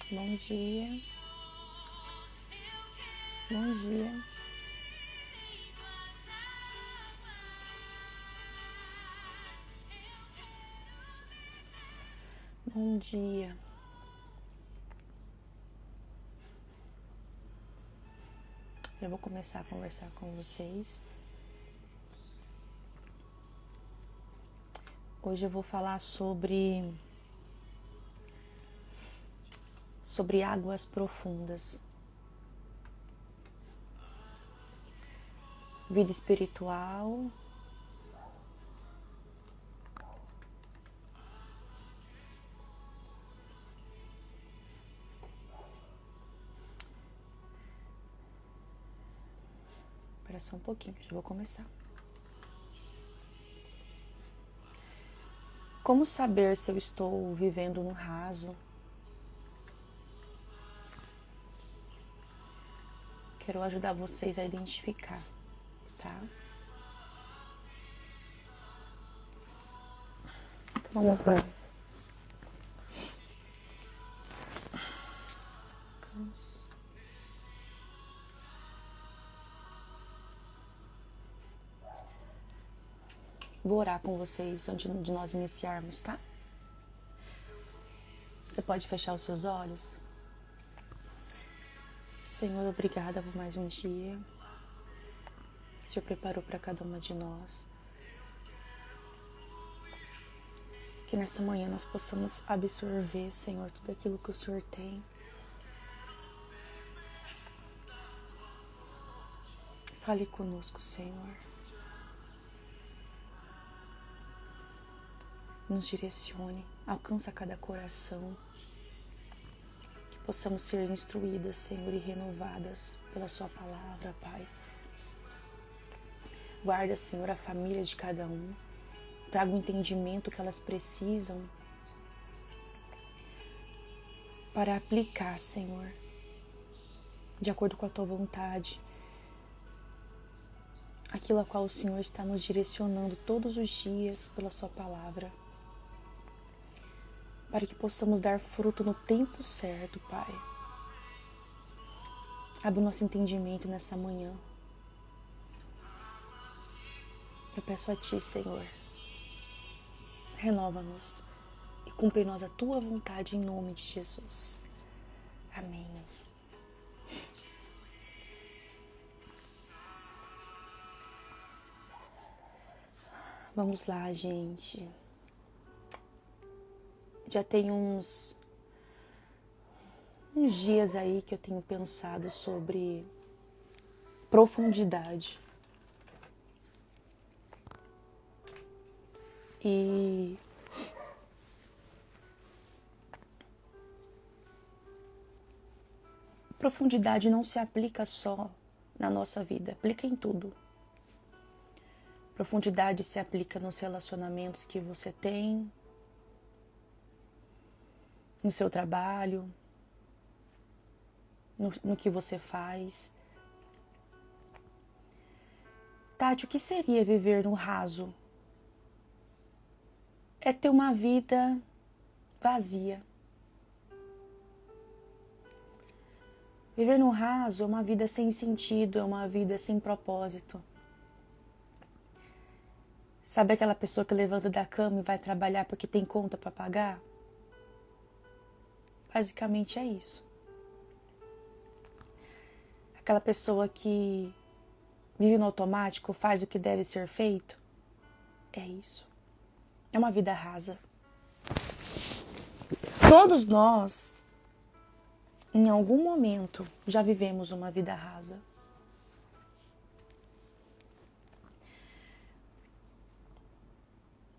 Bom dia. Bom dia. Bom dia. Eu vou começar a conversar com vocês. Hoje eu vou falar sobre águas profundas. Vida espiritual. Espera só um pouquinho, já vou começar. Como saber se eu estou vivendo no raso? Quero ajudar vocês a identificar, tá? Então vamos lá. Vou orar com vocês antes de nós iniciarmos, tá? Você pode fechar os seus olhos? Senhor, obrigada por mais um dia que o Senhor preparou para cada uma de nós. Que nessa manhã nós possamos absorver, Senhor, tudo aquilo que o Senhor tem. Fale conosco, Senhor. Nos direcione, alcança cada coração. Que possamos ser instruídas, Senhor, e renovadas pela Sua palavra, Pai. Guarda, Senhor, a família de cada um. Traga o entendimento que elas precisam para aplicar, Senhor, de acordo com a Tua vontade, aquilo a qual o Senhor está nos direcionando todos os dias pela Sua palavra. Para que possamos dar fruto no tempo certo, Pai. Abre o nosso entendimento nessa manhã. Eu peço a Ti, Senhor, renova-nos e cumpre em nós a Tua vontade em nome de Jesus. Amém. Vamos lá, gente. Já tem uns dias aí que eu tenho pensado sobre profundidade. E profundidade não se aplica só na nossa vida, aplica em tudo. Profundidade se aplica nos relacionamentos que você tem, no seu trabalho, no que você faz. Tati, o que seria viver no raso? É ter uma vida vazia. Viver no raso é uma vida sem sentido, é uma vida sem propósito. Sabe aquela pessoa que levanta da cama e vai trabalhar porque tem conta para pagar? Basicamente é isso. Aquela pessoa que vive no automático, faz o que deve ser feito? É isso. É uma vida rasa. Todos nós, em algum momento, já vivemos uma vida rasa.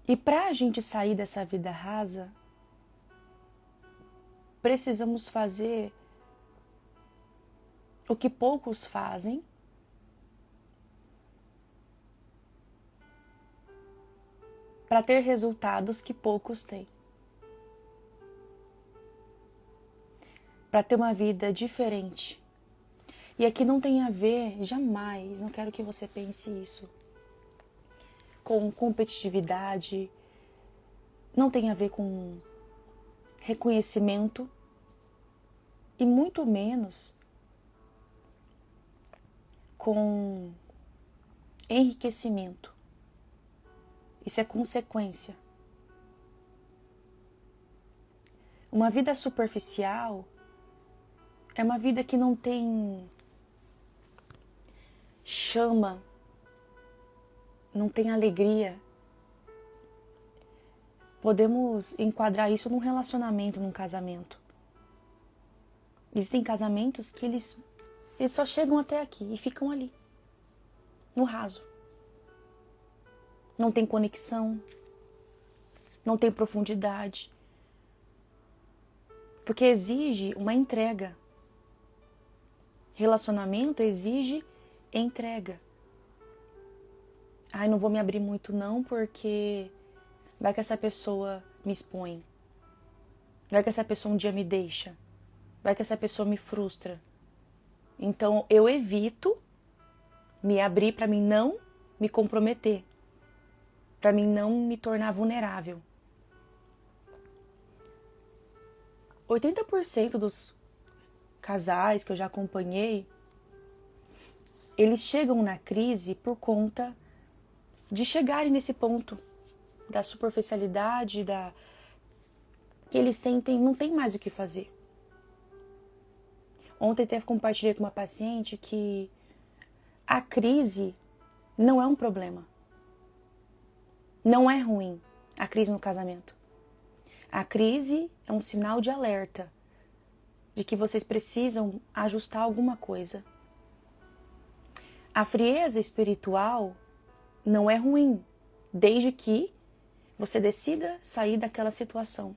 E para a gente sair dessa vida rasa, precisamos fazer o que poucos fazem, para ter resultados que poucos têm. Para ter uma vida diferente. E aqui não tem a ver, jamais, não quero que você pense isso, com competitividade, não tem a ver com reconhecimento. e muito menos com enriquecimento. Isso é consequência. Uma vida superficial é uma vida que não tem chama, não tem alegria. Podemos enquadrar isso num relacionamento, num casamento. Existem casamentos que eles só chegam até aqui e ficam ali, no raso. Não tem conexão, não tem profundidade. Porque exige uma entrega. Relacionamento exige entrega. Ai, não vou me abrir muito não, porque vai que essa pessoa me expõe. Vai que essa pessoa um dia me deixa. Vai que essa pessoa me frustra. Então eu evito me abrir para mim não me comprometer. Para mim não me tornar vulnerável. 80% dos casais que eu já acompanhei, eles chegam na crise por conta de chegarem nesse ponto da superficialidade, que eles sentem, não tem mais o que fazer. Ontem até compartilhei com uma paciente que a crise não é um problema. Não é ruim a crise no casamento. A crise é um sinal de alerta de que vocês precisam ajustar alguma coisa. A frieza espiritual não é ruim, desde que você decida sair daquela situação.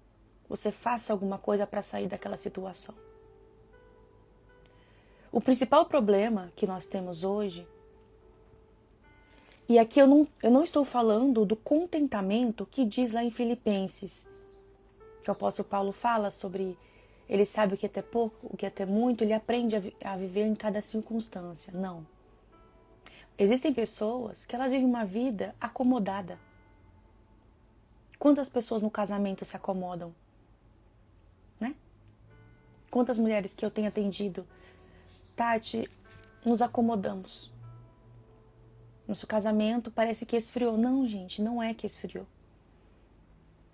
Você faça alguma coisa para sair daquela situação. O principal problema que nós temos hoje, e aqui eu não estou falando do contentamento que diz lá em Filipenses, que o apóstolo Paulo fala sobre ele sabe o que é ter pouco, o que é ter muito, ele aprende a viver em cada circunstância. Não. Existem pessoas que elas vivem uma vida acomodada. Quantas pessoas no casamento se acomodam? Né? Quantas mulheres que eu tenho atendido? Tati, nos acomodamos. Nosso casamento parece que esfriou. Não, gente, não é que esfriou.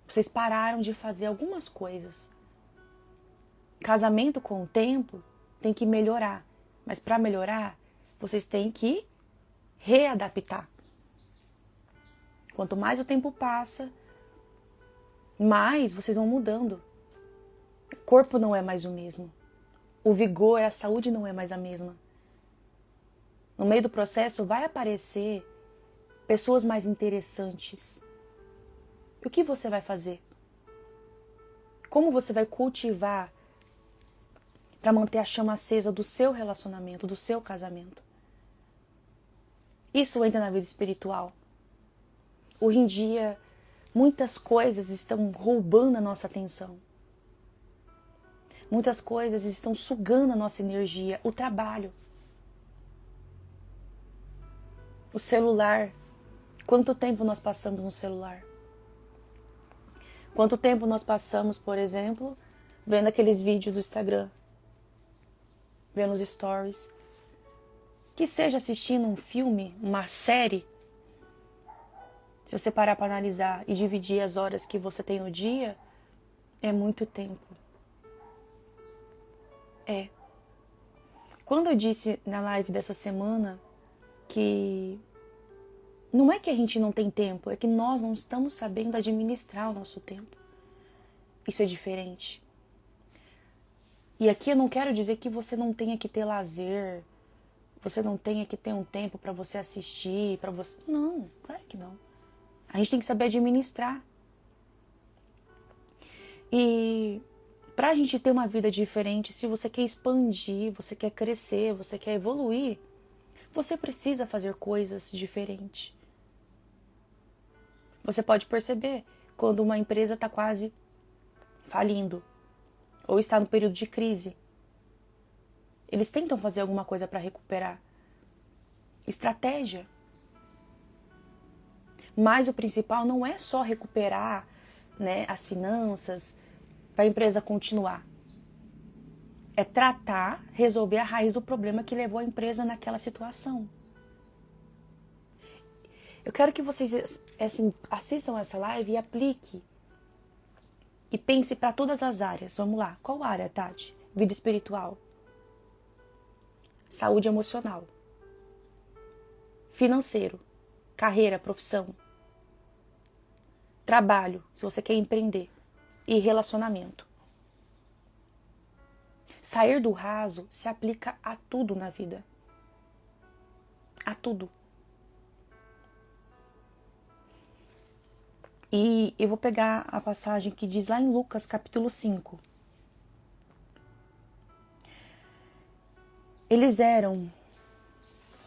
Vocês pararam de fazer algumas coisas. Casamento com o tempo tem que melhorar. Mas para melhorar, vocês têm que readaptar. Quanto mais o tempo passa, mais vocês vão mudando. O corpo não é mais o mesmo. O vigor, a saúde não é mais a mesma. No meio do processo vai aparecer pessoas mais interessantes. E o que você vai fazer? Como você vai cultivar para manter a chama acesa do seu relacionamento, do seu casamento? Isso entra na vida espiritual. Hoje em dia, muitas coisas estão roubando a nossa atenção. Muitas coisas estão sugando a nossa energia, o trabalho, o celular. Quanto tempo nós passamos no celular? Quanto tempo nós passamos, por exemplo, vendo aqueles vídeos do Instagram, vendo os stories, que seja assistindo um filme, uma série. Se você parar para analisar e dividir as horas que você tem no dia, é muito tempo. É. Quando eu disse na live dessa semana que não é que a gente não tem tempo, é que nós não estamos sabendo administrar o nosso tempo. Isso é diferente. E aqui eu não quero dizer que você não tenha que ter lazer, você não tenha que ter um tempo para você assistir, para você... Não, claro que não. A gente tem que saber administrar. E para a gente ter uma vida diferente, se você quer expandir, você quer crescer, você quer evoluir, você precisa fazer coisas diferentes. Você pode perceber quando uma empresa está quase falindo ou está no período de crise. Eles tentam fazer alguma coisa para recuperar. Estratégia. Mas o principal não é só recuperar, né, as finanças para a empresa continuar. É tratar, resolver a raiz do problema que levou a empresa naquela situação. Eu quero que vocês assistam essa live e aplique. E pense para todas as áreas. Vamos lá. Qual área, Tati? Vida espiritual. Saúde emocional. Financeiro. Carreira, profissão. Trabalho, se você quer empreender. E relacionamento. Sair do raso se aplica a tudo na vida. A tudo. E eu vou pegar a passagem que diz lá em Lucas, capítulo 5. Eles eram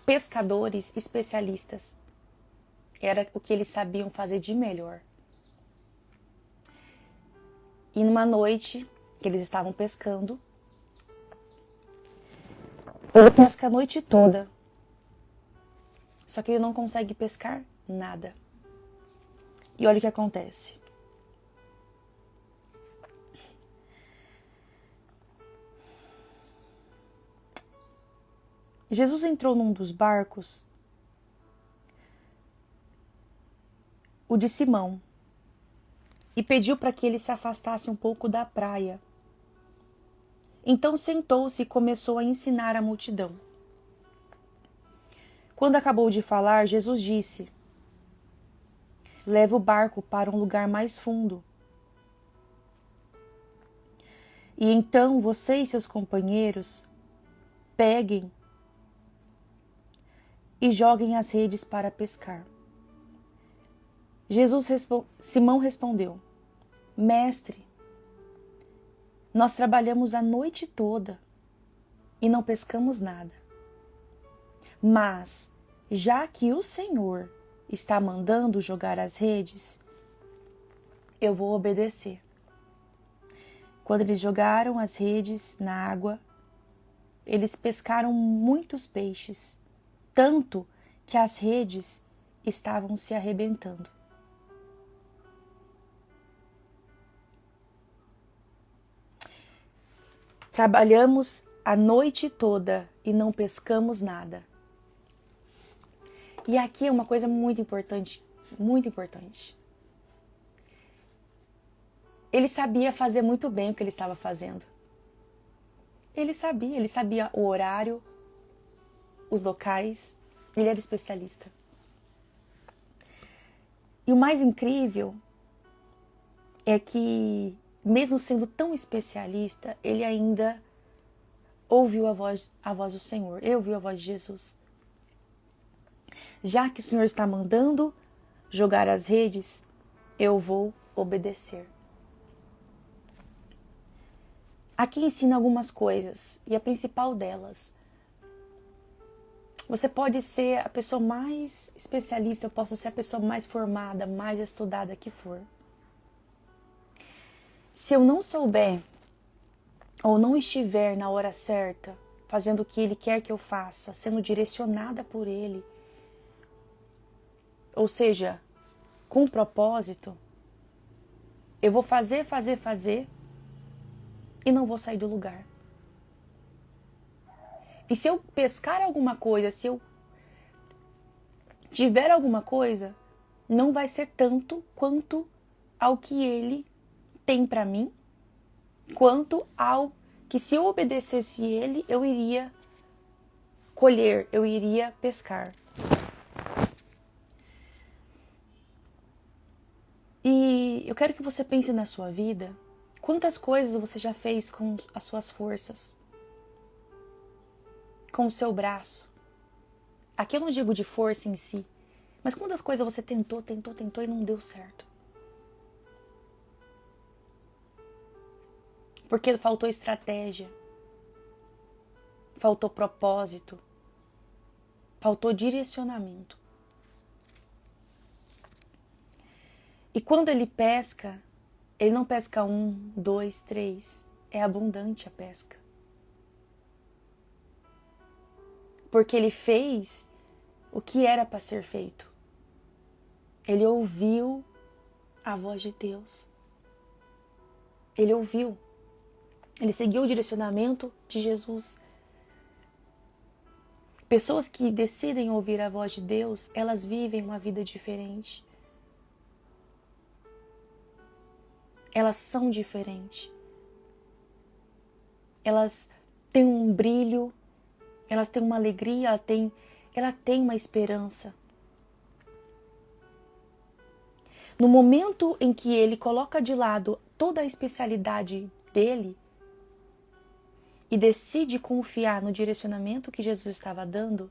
pescadores especialistas. Era o que eles sabiam fazer de melhor. E numa noite que eles estavam pescando, ele pesca a noite toda. Só que ele não consegue pescar nada. E olha o que acontece. Jesus entrou num dos barcos, o de Simão, e pediu para que ele se afastasse um pouco da praia. Então sentou-se e começou a ensinar a multidão. Quando acabou de falar, Jesus disse: leve o barco para um lugar mais fundo. E então você e seus companheiros peguem e joguem as redes para pescar. Simão respondeu: Mestre, nós trabalhamos a noite toda e não pescamos nada. Mas, já que o Senhor está mandando jogar as redes, eu vou obedecer. Quando eles jogaram as redes na água, eles pescaram muitos peixes, tanto que as redes estavam se arrebentando. Trabalhamos a noite toda e não pescamos nada. E aqui é uma coisa muito importante, muito importante. Ele sabia fazer muito bem o que ele estava fazendo. Ele sabia o horário, os locais, ele era especialista. E o mais incrível é que, mesmo sendo tão especialista, ele ainda ouviu a voz do Senhor. Eu ouvi a voz de Jesus. Já que o Senhor está mandando jogar as redes, eu vou obedecer. Aqui ensina algumas coisas, e a principal delas: você pode ser a pessoa mais especialista, eu posso ser a pessoa mais formada, mais estudada que for. Se eu não souber ou não estiver na hora certa, fazendo o que Ele quer que eu faça, sendo direcionada por Ele, ou seja, com propósito, eu vou fazer e não vou sair do lugar. E se eu pescar alguma coisa, se eu tiver alguma coisa, não vai ser tanto quanto ao que Ele tem para mim, quanto ao que, se eu obedecesse Ele, eu iria colher, eu iria pescar. E eu quero que você pense na sua vida, quantas coisas você já fez com as suas forças, com o seu braço. Aqui eu não digo de força em si, mas quantas coisas você tentou e não deu certo. Porque faltou estratégia, faltou propósito, faltou direcionamento. E quando ele pesca, ele não pesca 1, 2, 3, é abundante a pesca. Porque ele fez o que era para ser feito. Ele ouviu a voz de Deus. Ele ouviu. Ele seguiu o direcionamento de Jesus. Pessoas que decidem ouvir a voz de Deus, elas vivem uma vida diferente. Elas são diferentes. Elas têm um brilho, elas têm uma alegria, ela tem uma esperança. No momento em que ele coloca de lado toda a especialidade dele e decide confiar no direcionamento que Jesus estava dando,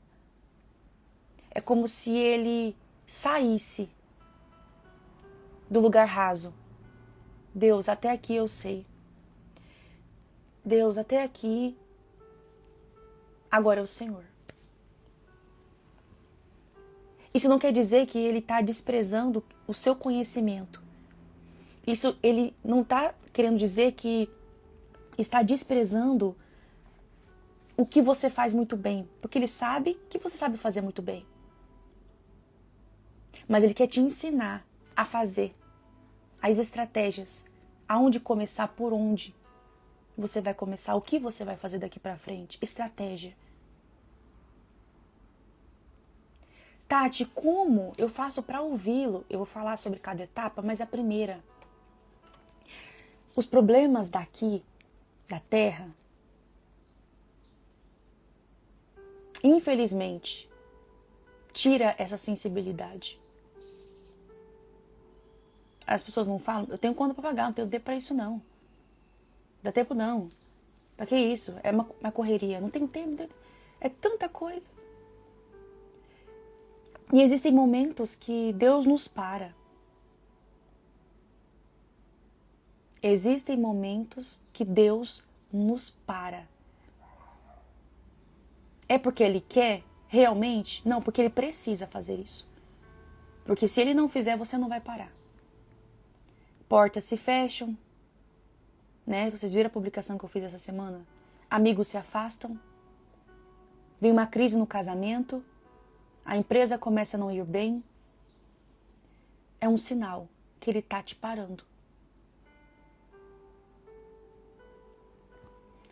é como se ele saísse do lugar raso. Deus, até aqui eu sei. Deus, até aqui, agora é o Senhor. Isso não quer dizer que ele está desprezando o seu conhecimento. Isso, ele não está querendo dizer que está desprezando o que você faz muito bem, porque ele sabe que você sabe fazer muito bem. Mas ele quer te ensinar a fazer as estratégias, aonde começar, por onde você vai começar, o que você vai fazer daqui para frente, estratégia. Tati, como eu faço para ouvi-lo? Eu vou falar sobre cada etapa, mas a primeira. Os problemas daqui, da Terra, infelizmente, tira essa sensibilidade. As pessoas não falam, eu tenho conta para pagar, não tenho tempo para isso não. Dá tempo não. Pra que isso? É uma correria, não tenho tempo, é tanta coisa. E existem momentos que Deus nos para. Existem momentos que Deus nos para. É porque Ele quer realmente? Não, porque Ele precisa fazer isso. Porque se Ele não fizer, você não vai parar. Portas se fecham, né? Vocês viram a publicação que eu fiz essa semana? Amigos se afastam. Vem uma crise no casamento. A empresa começa a não ir bem. É um sinal que Ele está te parando.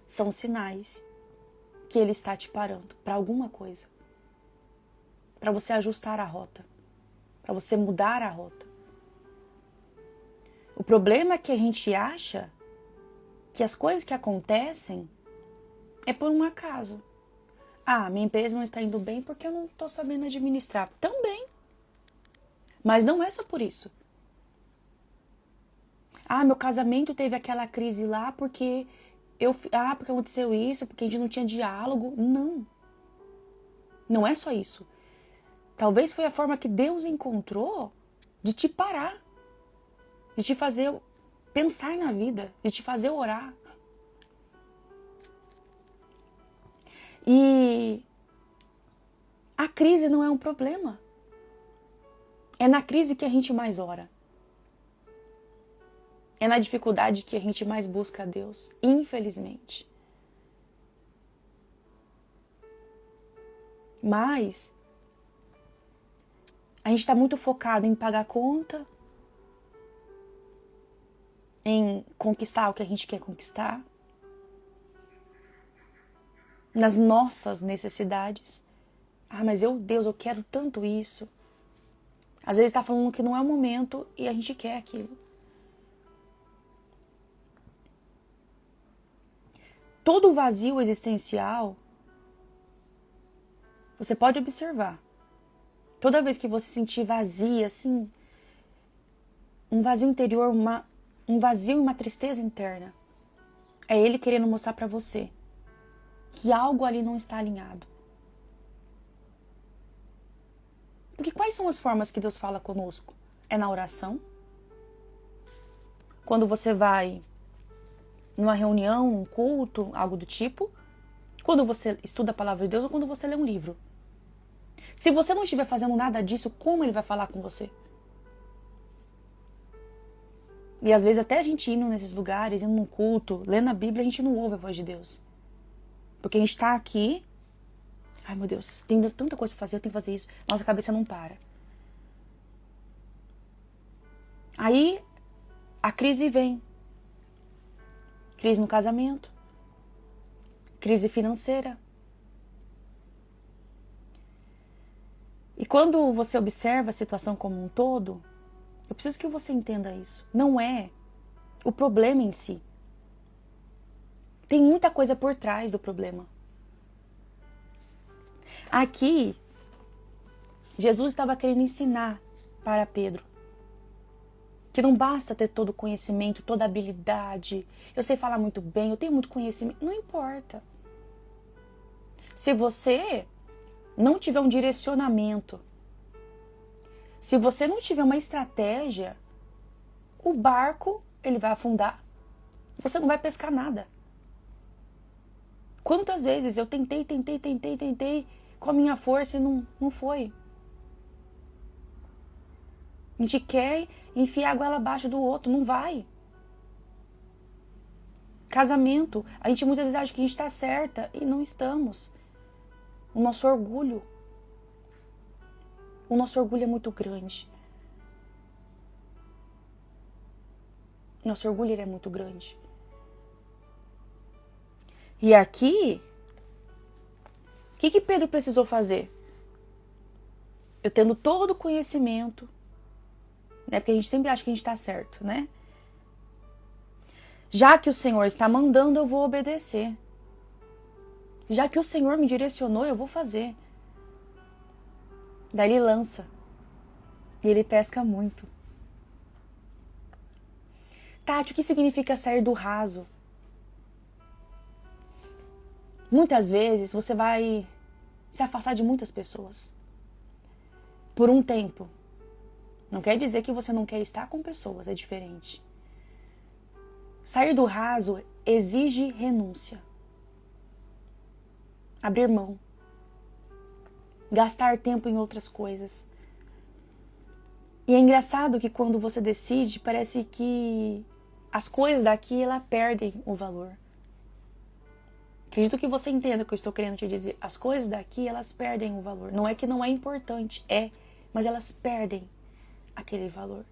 São sinais que Ele está te parando para alguma coisa. Para você ajustar a rota. Para você mudar a rota. O problema é que a gente acha que as coisas que acontecem é por um acaso. Ah, minha empresa não está indo bem porque eu não estou sabendo administrar. Também. Mas não é só por isso. Ah, meu casamento teve aquela crise lá porque porque aconteceu isso, porque a gente não tinha diálogo. Não. Não é só isso. Talvez foi a forma que Deus encontrou de te parar. De te fazer pensar na vida. De te fazer orar. E a crise não é um problema. É na crise que a gente mais ora. É na dificuldade que a gente mais busca a Deus, infelizmente. Mas a gente está muito focado em pagar conta, em conquistar o que a gente quer conquistar, nas nossas necessidades. Ah, mas Deus, eu quero tanto isso. Às vezes está falando que não é o momento e a gente quer aquilo. Todo o vazio existencial, você pode observar. Toda vez que você sentir vazia, assim, um vazio interior, um vazio e uma tristeza interna, é Ele querendo mostrar para você que algo ali não está alinhado. Porque quais são as formas que Deus fala conosco? É na oração. Quando você vai numa reunião, um culto, algo do tipo. Quando você estuda a palavra de Deus ou quando você lê um livro. Se você não estiver fazendo nada disso, como Ele vai falar com você? E às vezes até a gente indo nesses lugares, indo num culto, lendo a Bíblia, a gente não ouve a voz de Deus. Porque a gente está aqui, ai meu Deus, tem tanta coisa para fazer, eu tenho que fazer isso. Nossa cabeça não para. Aí a crise vem. crise no casamento, crise financeira. E quando você observa a situação como um todo, eu preciso que você entenda isso. Não é o problema em si. Tem muita coisa por trás do problema. Aqui, Jesus estava querendo ensinar para Pedro que não basta ter todo o conhecimento, toda a habilidade. Eu sei falar muito bem, eu tenho muito conhecimento. Não importa. Se você não tiver um direcionamento, se você não tiver uma estratégia, o barco ele vai afundar. Você não vai pescar nada. Quantas vezes eu tentei com a minha força e não foi. A gente quer enfiar a goela abaixo do outro, não vai. Casamento, a gente muitas vezes acha que a gente está certa e não estamos. O nosso orgulho é muito grande. Nosso orgulho ele é muito grande. E aqui, o que Pedro precisou fazer? Eu tendo todo o conhecimento, né? Porque a gente sempre acha que a gente está certo, né? Já que o Senhor está mandando, eu vou obedecer. Já que o Senhor me direcionou, eu vou fazer. Daí ele lança. E ele pesca muito. Tati, o que significa sair do raso? Muitas vezes você vai se afastar de muitas pessoas. Por um tempo. Não quer dizer que você não quer estar com pessoas, é diferente. Sair do raso exige renúncia. Abrir mão. Gastar tempo em outras coisas. E é engraçado que quando você decide, parece que as coisas daqui, elas perdem o valor. Acredito que você entenda o que eu estou querendo te dizer. As coisas daqui, elas perdem o valor. Não é que não é importante, mas elas perdem aquele valor.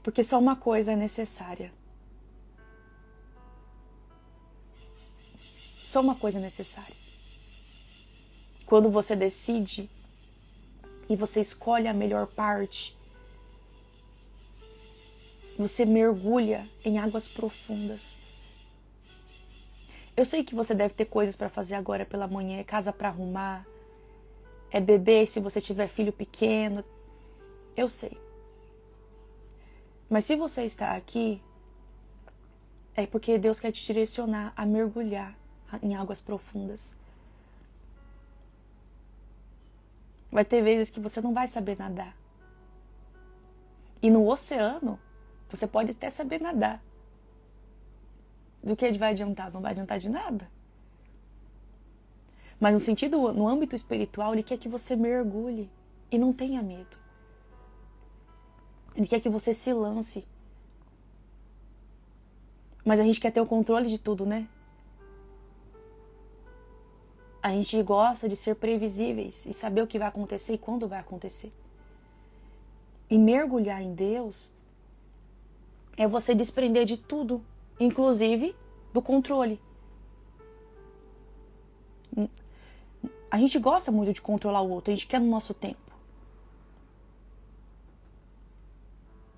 Porque só uma coisa é necessária. Só uma coisa é necessária. Quando você decide e você escolhe a melhor parte, você mergulha em águas profundas. Eu sei que você deve ter coisas para fazer agora pela manhã, é casa para arrumar, é bebê se você tiver filho pequeno. Eu sei. Mas se você está aqui, é porque Deus quer te direcionar a mergulhar em águas profundas. Vai ter vezes que você não vai saber nadar. E no oceano, você pode até saber nadar. Do que vai adiantar? Não vai adiantar de nada. Mas no sentido, no âmbito espiritual, Ele quer que você mergulhe e não tenha medo. Ele quer que você se lance. Mas a gente quer ter o controle de tudo, né? A gente gosta de ser previsíveis e saber o que vai acontecer e quando vai acontecer. E mergulhar em Deus é você desprender de tudo, inclusive do controle. A gente gosta muito de controlar o outro, a gente quer no nosso tempo.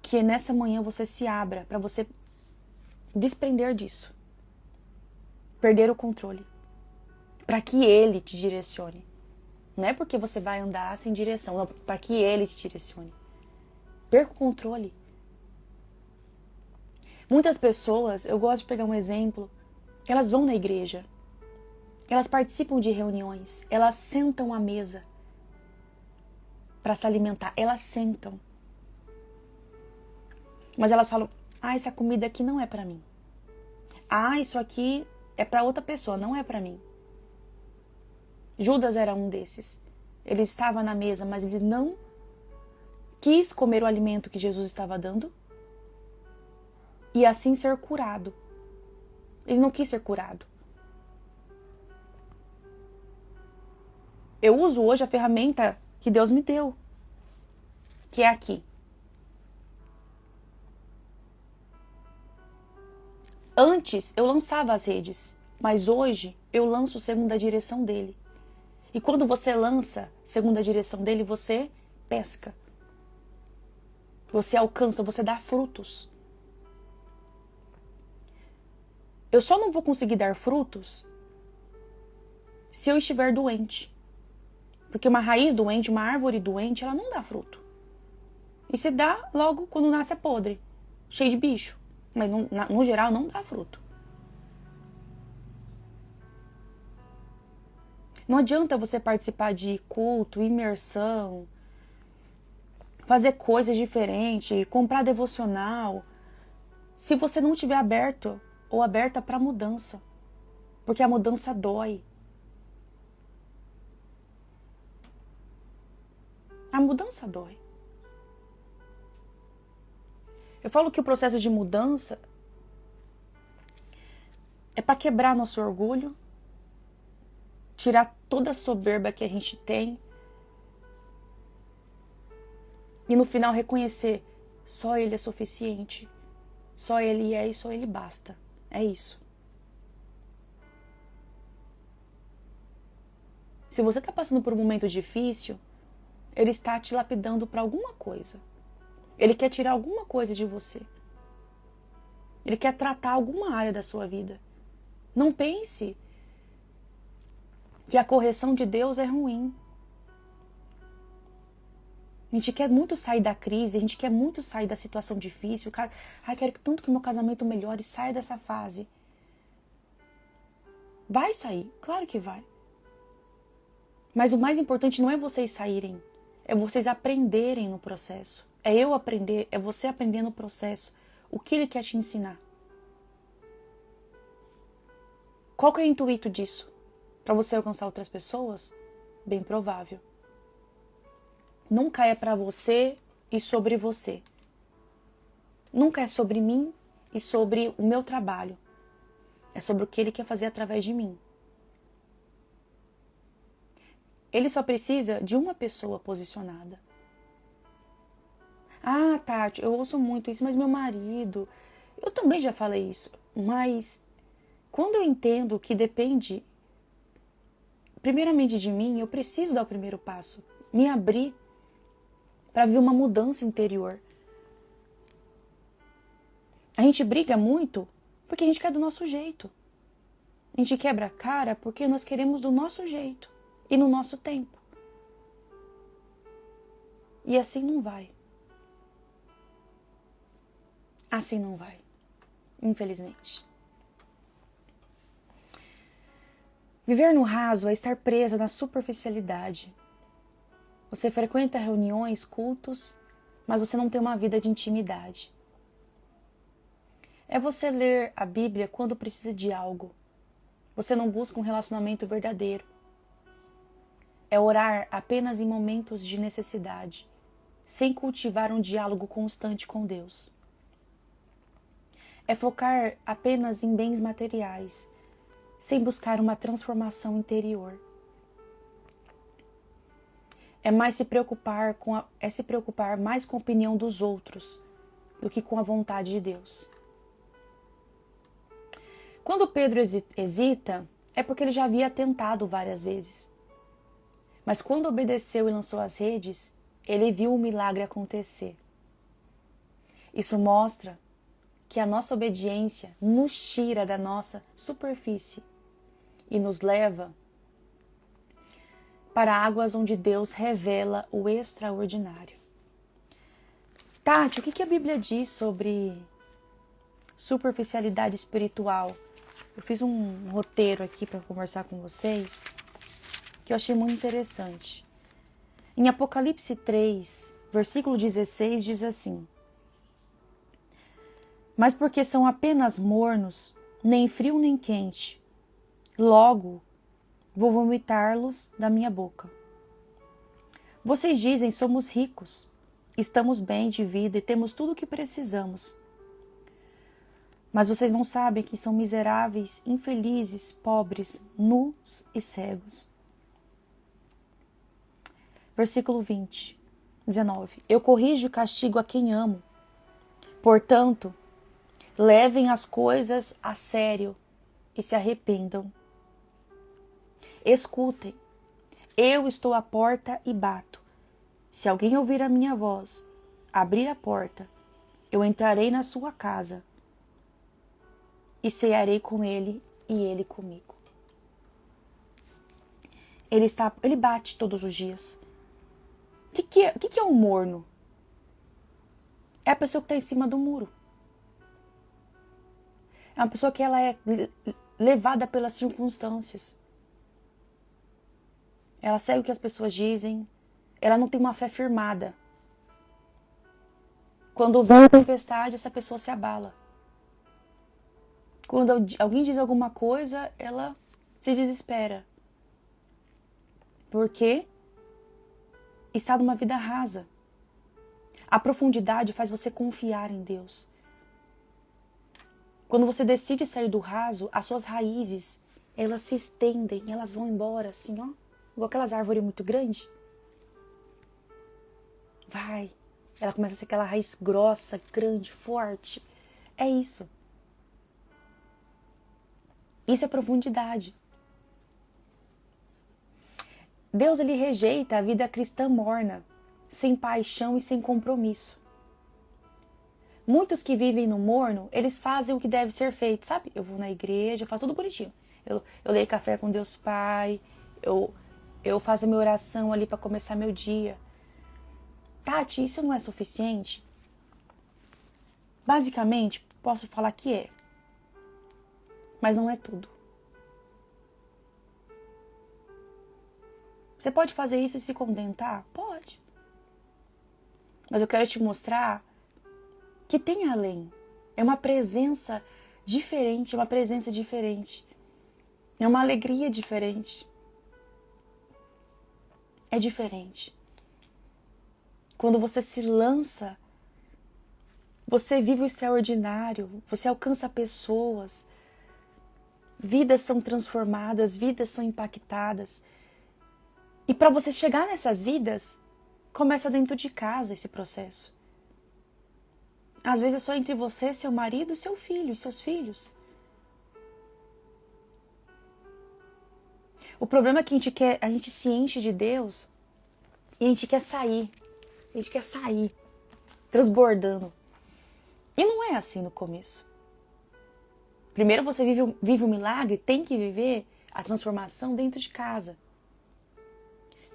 Que nessa manhã você se abra para você desprender disso. Perder o controle. Para que Ele te direcione. Não é porque você vai andar sem direção, não, para que Ele te direcione. Perca o controle. Muitas pessoas, eu gosto de pegar um exemplo, elas vão na igreja, elas participam de reuniões, elas sentam à mesa para se alimentar, elas sentam. Mas elas falam, essa comida aqui não é para mim. Isso aqui é para outra pessoa, não é para mim. Judas era um desses. Ele estava na mesa, mas ele não quis comer o alimento que Jesus estava dando e assim ser curado. Ele não quis ser curado. Eu uso hoje a ferramenta que Deus me deu, que é aqui. Antes eu lançava as redes, mas hoje eu lanço segundo a direção dele. E quando você lança segundo a direção dele, você pesca. Você alcança, você dá frutos. Eu só não vou conseguir dar frutos se eu estiver doente. Porque uma raiz doente, uma árvore doente, ela não dá fruto. E se dá, logo quando nasce é podre, cheio de bicho. Mas no geral não dá fruto. Não adianta você participar de culto, imersão, fazer coisas diferentes, comprar devocional, se você não estiver aberto ou aberta para mudança. Porque a mudança dói. A mudança dói. Eu falo que o processo de mudança é para quebrar nosso orgulho, tirar toda a soberba que a gente tem e no final reconhecer, só Ele é suficiente, só Ele é e só Ele basta. É isso. Se você está passando por um momento difícil, Ele está te lapidando para alguma coisa. Ele quer tirar alguma coisa de você. Ele quer tratar alguma área da sua vida. Não pense que a correção de Deus é ruim. A gente quer muito sair da crise, a gente quer muito sair da situação difícil. Quero tanto que meu casamento melhore e saia dessa fase. Vai sair, claro que vai. Mas o mais importante não é vocês saírem, é vocês aprenderem no processo. É eu aprender, é você aprender no processo. O que Ele quer te ensinar? Qual que é o intuito disso? Para você alcançar outras pessoas? Bem provável. Nunca é para você e sobre você. Nunca é sobre mim e sobre o meu trabalho. É sobre o que Ele quer fazer através de mim. Ele só precisa de uma pessoa posicionada. Ah, Tati, eu ouço muito isso, mas meu marido... Eu também já falei isso, mas quando eu entendo que depende primeiramente de mim, eu preciso dar o primeiro passo, me abrir para ver uma mudança interior. A gente briga muito porque a gente quer do nosso jeito. A gente quebra a cara porque nós queremos do nosso jeito e no nosso tempo. E assim não vai. Assim não vai, infelizmente. Viver no raso é estar presa na superficialidade. Você frequenta reuniões, cultos, mas você não tem uma vida de intimidade. É você ler a Bíblia quando precisa de algo. Você não busca um relacionamento verdadeiro. É orar apenas em momentos de necessidade, sem cultivar um diálogo constante com Deus. É focar apenas em bens materiais, sem buscar uma transformação interior. É se preocupar mais com a opinião dos outros do que com a vontade de Deus. Quando Pedro hesita, é porque ele já havia tentado várias vezes. Mas quando obedeceu e lançou as redes, ele viu o milagre acontecer. Isso mostra que a nossa obediência nos tira da nossa superfície e nos leva para águas onde Deus revela o extraordinário. Tati, o que a Bíblia diz sobre superficialidade espiritual? Eu fiz um roteiro aqui para conversar com vocês que eu achei muito interessante. Em Apocalipse 3, versículo 16, diz assim: mas porque são apenas mornos, nem frio nem quente, logo vou vomitá-los da minha boca. Vocês dizem, somos ricos, estamos bem de vida e temos tudo o que precisamos. Mas vocês não sabem que são miseráveis, infelizes, pobres, nus e cegos. Versículo 19. Eu corrijo e castigo a quem amo. Portanto, Levem as coisas a sério e se arrependam. Escutem, eu estou à porta e bato. Se alguém ouvir a minha voz, abrir a porta, eu entrarei na sua casa e cearei com ele e ele comigo. Ele bate todos os dias. O que é um morno? É a pessoa que está em cima do muro. É uma pessoa que ela é levada pelas circunstâncias. Ela segue o que as pessoas dizem. Ela não tem uma fé firmada. Quando vem a tempestade, essa pessoa se abala. Quando alguém diz alguma coisa, ela se desespera. Porque está numa vida rasa. A profundidade faz você confiar em Deus. Quando você decide sair do raso, as suas raízes, elas se estendem, elas vão embora assim, ó. Igual aquelas árvores muito grandes. Vai. Ela começa a ser aquela raiz grossa, grande, forte. É isso. Isso é profundidade. Deus, ele rejeita a vida cristã morna, sem paixão e sem compromisso. Muitos que vivem no morno, eles fazem o que deve ser feito, sabe? Eu vou na igreja, eu faço tudo bonitinho. Eu leio café com Deus Pai, eu faço a minha oração ali para começar meu dia. Tati, isso não é suficiente? Basicamente, posso falar que é. Mas não é tudo. Você pode fazer isso e se contentar? Pode. Mas eu quero te mostrar que tem além. É uma presença diferente, é uma presença diferente. É uma alegria diferente. É diferente. Quando você se lança, você vive o extraordinário, você alcança pessoas, vidas são transformadas, vidas são impactadas. E para você chegar nessas vidas, começa dentro de casa esse processo. Às vezes é só entre você, seu marido, seu filho, seus filhos. O problema é que a gente se enche de Deus e a gente quer sair. A gente quer sair, transbordando. E não é assim no começo. Primeiro você vive o milagre, tem que viver a transformação dentro de casa.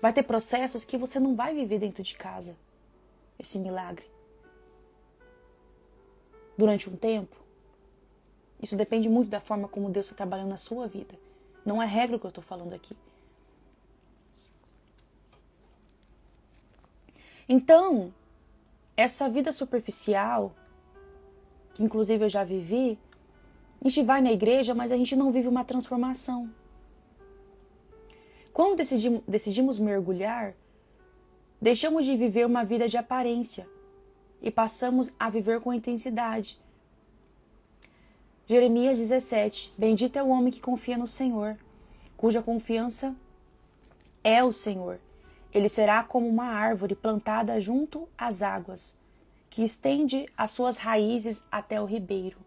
Vai ter processos que você não vai viver dentro de casa, esse milagre. Durante um tempo. Isso depende muito da forma como Deus está trabalhando na sua vida. Não é regra o que eu estou falando aqui. Então, essa vida superficial, que inclusive eu já vivi, a gente vai na igreja, mas a gente não vive uma transformação. Quando decidimos mergulhar, deixamos de viver uma vida de aparência e passamos a viver com intensidade. Jeremias 17. Bendito é o homem que confia no Senhor, cuja confiança é o Senhor. Ele será como uma árvore plantada junto às águas, que estende as suas raízes até o ribeiro.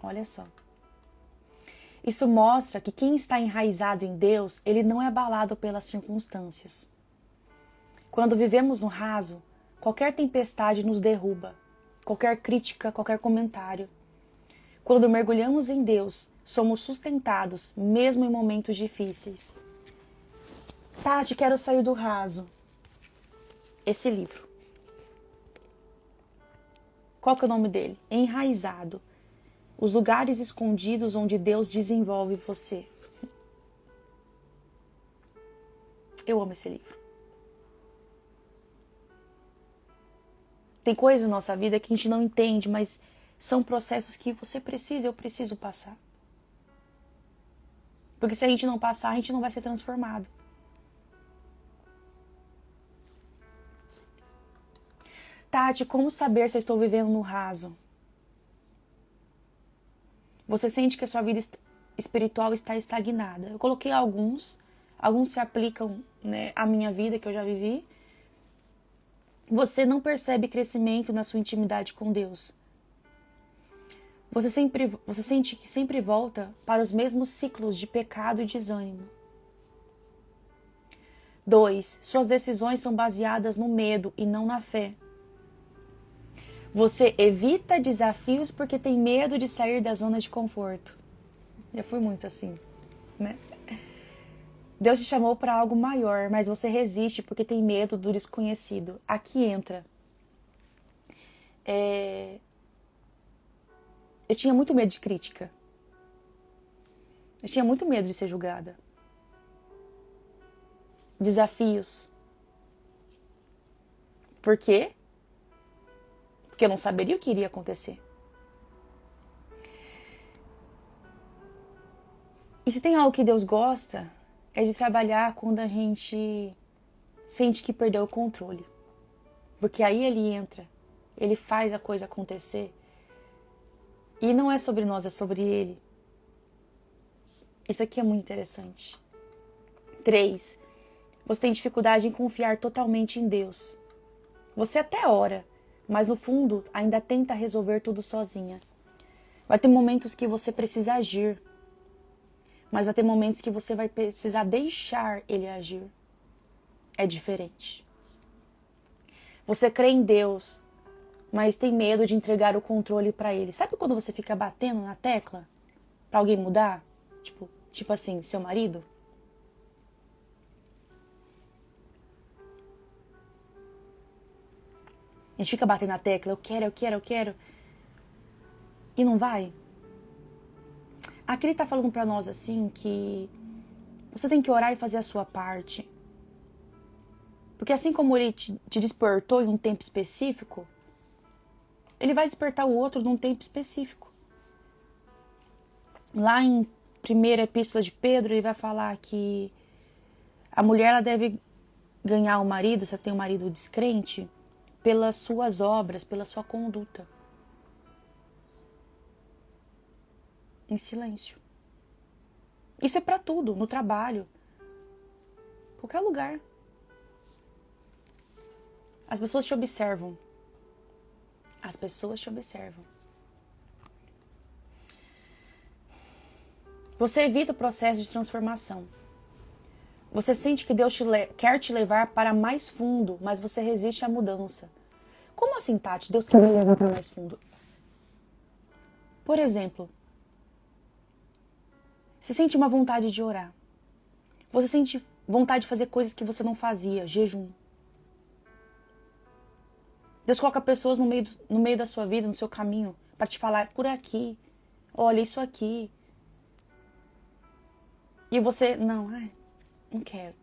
Olha só. Isso mostra que quem está enraizado em Deus, ele não é abalado pelas circunstâncias. Quando vivemos no raso, qualquer tempestade nos derruba, qualquer crítica, qualquer comentário. Quando mergulhamos em Deus, somos sustentados, mesmo em momentos difíceis. Tati, quero sair do raso. Esse livro. Qual que é o nome dele? Enraizado. Os lugares escondidos onde Deus desenvolve você. Eu amo esse livro. Tem coisas na nossa vida que a gente não entende, mas são processos que você precisa, eu preciso passar. Porque se a gente não passar, a gente não vai ser transformado. Tati, como saber se eu estou vivendo no raso? Você sente que a sua vida espiritual está estagnada. Eu coloquei alguns se aplicam, né, à minha vida que eu já vivi. Você não percebe crescimento na sua intimidade com Deus. Você sente que sempre volta para os mesmos ciclos de pecado e desânimo. 2. Suas decisões são baseadas no medo e não na fé. Você evita desafios porque tem medo de sair da zona de conforto. Já fui muito assim, né? Deus te chamou para algo maior, mas você resiste porque tem medo do desconhecido. Aqui entra. Eu tinha muito medo de crítica. Eu tinha muito medo de ser julgada. Desafios. Por quê? Porque eu não saberia o que iria acontecer. E se tem algo que Deus gosta, é de trabalhar quando a gente sente que perdeu o controle. Porque aí Ele entra, Ele faz a coisa acontecer. E não é sobre nós, é sobre Ele. Isso aqui é muito interessante. 3. Você tem dificuldade em confiar totalmente em Deus. Você até ora, mas no fundo ainda tenta resolver tudo sozinha. Vai ter momentos que você precisa agir, mas vai ter momentos que você vai precisar deixar Ele agir. É diferente. Você crê em Deus, mas tem medo de entregar o controle para Ele. Sabe quando você fica batendo na tecla para alguém mudar? Tipo assim, seu marido? A gente fica batendo na tecla, eu quero. E não vai. Aqui ele tá falando pra nós assim que você tem que orar e fazer a sua parte. Porque assim como ele te despertou em um tempo específico, ele vai despertar o outro num tempo específico. Lá em primeira epístola de Pedro, ele vai falar que a mulher ela deve ganhar o marido, se ela tem um marido descrente, pelas suas obras, pela sua conduta. Em silêncio. Isso é pra tudo, no trabalho, qualquer lugar. As pessoas te observam. As pessoas te observam. Você evita o processo de transformação. Você sente que Deus quer te levar para mais fundo, mas você resiste à mudança. Como assim, Tati? Deus quer me levar para mais fundo? Por exemplo, você sente uma vontade de orar. Você sente vontade de fazer coisas que você não fazia, jejum. Deus coloca pessoas no meio da sua vida, no seu caminho, para te falar por aqui. Olha, isso aqui. E você, não quero.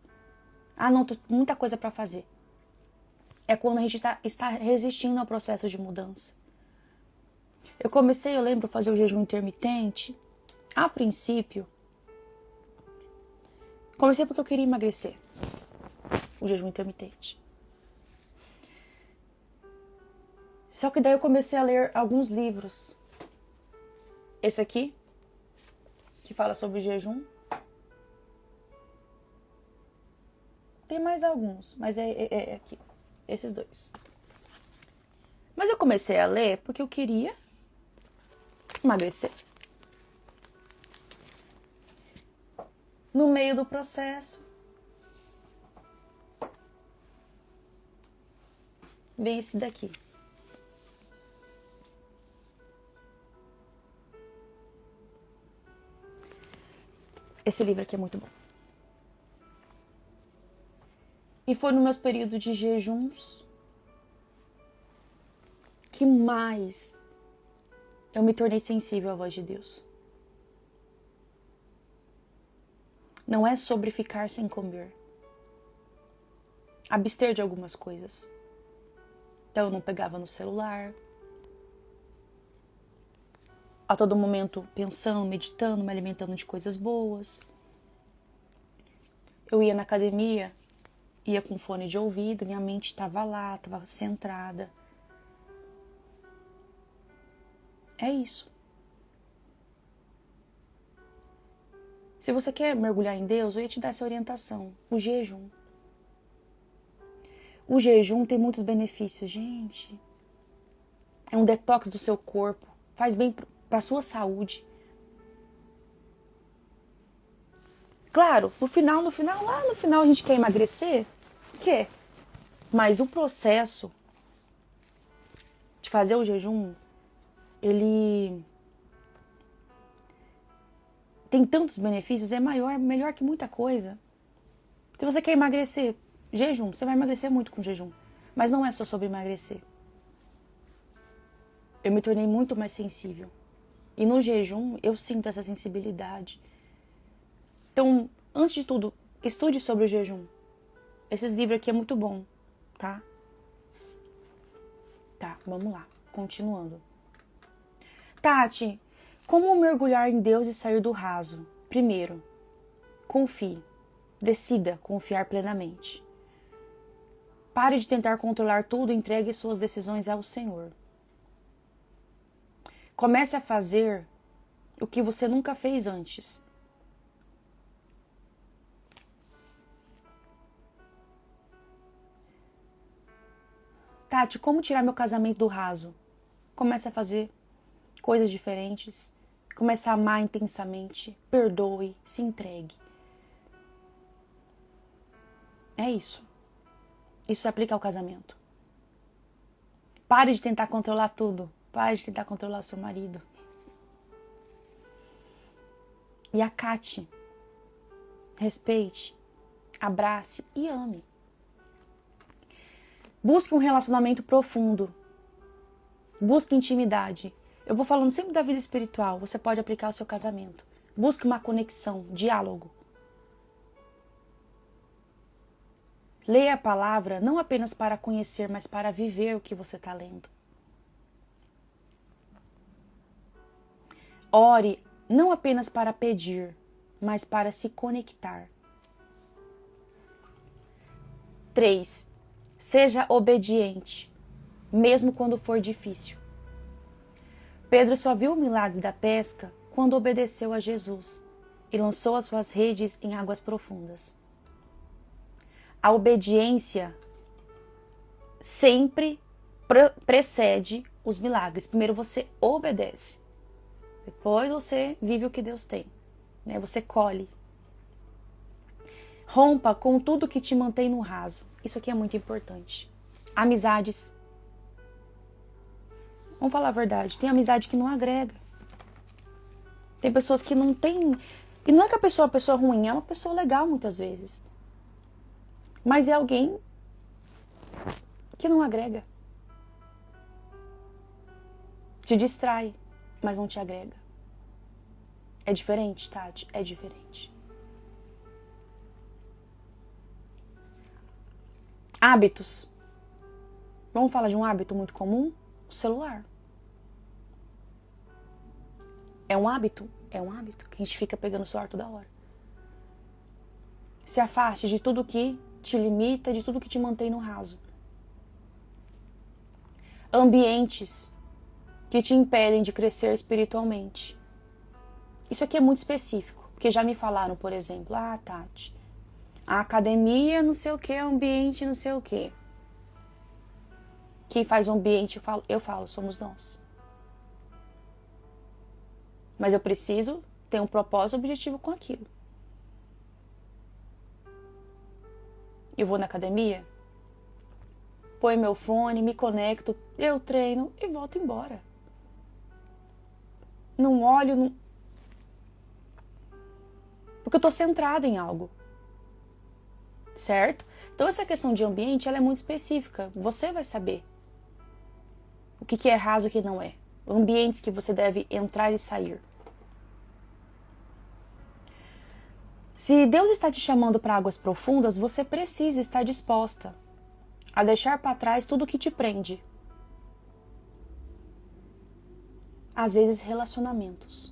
Não, tô muita coisa para fazer. É quando a gente está resistindo ao processo de mudança. Eu lembro, a fazer o jejum intermitente. A princípio, comecei porque eu queria emagrecer. O jejum intermitente. Só que daí eu comecei a ler alguns livros. Esse aqui, que fala sobre jejum. Tem mais alguns, mas é aqui. Esses dois. Mas eu comecei a ler porque eu queria emagrecer. No meio do processo, vem esse daqui. Esse livro aqui é muito bom. E foi nos meus períodos de jejuns que mais eu me tornei sensível à voz de Deus. Não é sobre ficar sem comer. Abster de algumas coisas. Então eu não pegava no celular. A todo momento pensando, meditando, me alimentando de coisas boas. Eu ia na academia, ia com fone de ouvido, minha mente estava lá, estava centrada. É isso. Se você quer mergulhar em Deus, eu ia te dar essa orientação. O jejum. O jejum tem muitos benefícios, gente. É um detox do seu corpo, faz bem para a sua saúde. Claro, lá no final a gente quer emagrecer? Quer. Mas o processo de fazer o jejum, ele tem tantos benefícios, é melhor que muita coisa. Se você quer emagrecer, jejum, você vai emagrecer muito com jejum. Mas não é só sobre emagrecer. Eu me tornei muito mais sensível. E no jejum, eu sinto essa sensibilidade. Então, antes de tudo, estude sobre o jejum. Esses livros aqui é muito bom, tá? Tá, vamos lá. Continuando. Tati, como mergulhar em Deus e sair do raso? Primeiro, confie. Decida confiar plenamente. Pare de tentar controlar tudo e entregue suas decisões ao Senhor. Comece a fazer o que você nunca fez antes. Tati, como tirar meu casamento do raso? Comece a fazer coisas diferentes. Comece a amar intensamente. Perdoe, se entregue. É isso. Isso se aplica ao casamento. Pare de tentar controlar tudo. Pare de tentar controlar o seu marido. E acate. Respeite. Abrace e ame. Busque um relacionamento profundo. Busque intimidade. Eu vou falando sempre da vida espiritual. Você pode aplicar ao seu casamento. Busque uma conexão, diálogo. Leia a palavra não apenas para conhecer, mas para viver o que você está lendo. Ore não apenas para pedir, mas para se conectar. 3. Seja obediente, mesmo quando for difícil. Pedro só viu o milagre da pesca quando obedeceu a Jesus e lançou as suas redes em águas profundas. A obediência sempre precede os milagres. Primeiro você obedece, depois você vive o que Deus tem, né? Você colhe. Rompa com tudo que te mantém no raso. Isso aqui é muito importante. Amizades. Vamos falar a verdade. Tem amizade que não agrega. Tem pessoas que não têm... E não é que a pessoa é uma pessoa ruim, é uma pessoa legal muitas vezes. Mas é alguém que não agrega. Te distrai, mas não te agrega. É diferente, Tati? É diferente. Hábitos. Vamos falar de um hábito muito comum? O celular. É um hábito? É um hábito que a gente fica pegando o celular toda hora. Se afaste de tudo que te limita, de tudo que te mantém no raso. Ambientes que te impedem de crescer espiritualmente. Isso aqui é muito específico, porque já me falaram, por exemplo, Tati, a academia não sei o que, ambiente não sei o que. Quem faz o ambiente, eu falo, somos nós. Mas eu preciso ter um propósito e objetivo com aquilo. Eu vou na academia, ponho meu fone, me conecto, eu treino e volto embora. Não olho, porque eu tô centrada em algo. Certo? Então essa questão de ambiente, ela é muito específica. Você vai saber o que é raso e o que não é. Ambientes que você deve entrar e sair. Se Deus está te chamando para águas profundas, você precisa estar disposta a deixar para trás tudo que te prende. Às vezes, relacionamentos.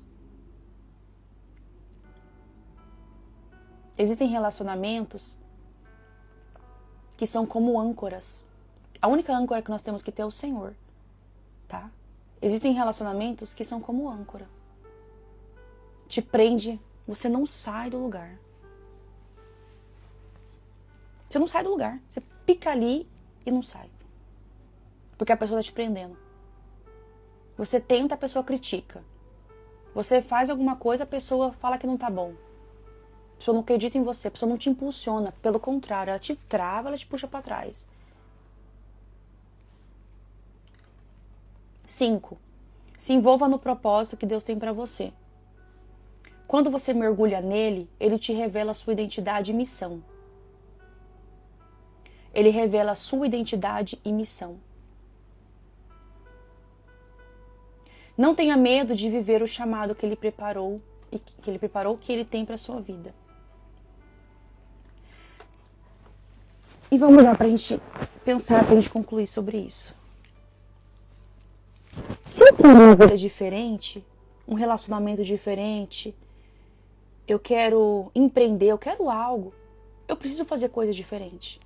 Existem relacionamentos que são como âncoras. A única âncora que nós temos que ter é o Senhor, tá? Existem relacionamentos que são como âncora. Te prende, você não sai do lugar. Você não sai do lugar. Você fica ali e não sai. Porque a pessoa tá te prendendo. Você tenta, a pessoa critica. Você faz alguma coisa, a pessoa fala que não tá bom. A pessoa não acredita em você, a pessoa não te impulsiona. Pelo contrário, ela te trava, ela te puxa pra trás. 5. Se envolva no propósito que Deus tem pra você. Quando você mergulha nele, ele te revela a sua identidade e missão. Ele revela a sua identidade e missão. Não tenha medo de viver o chamado que ele preparou que ele tem para sua vida. E vamos lá para a gente pensar, para a gente concluir sobre isso. Se eu quero uma vida diferente, um relacionamento diferente, eu quero empreender, eu quero algo, eu preciso fazer coisas diferentes.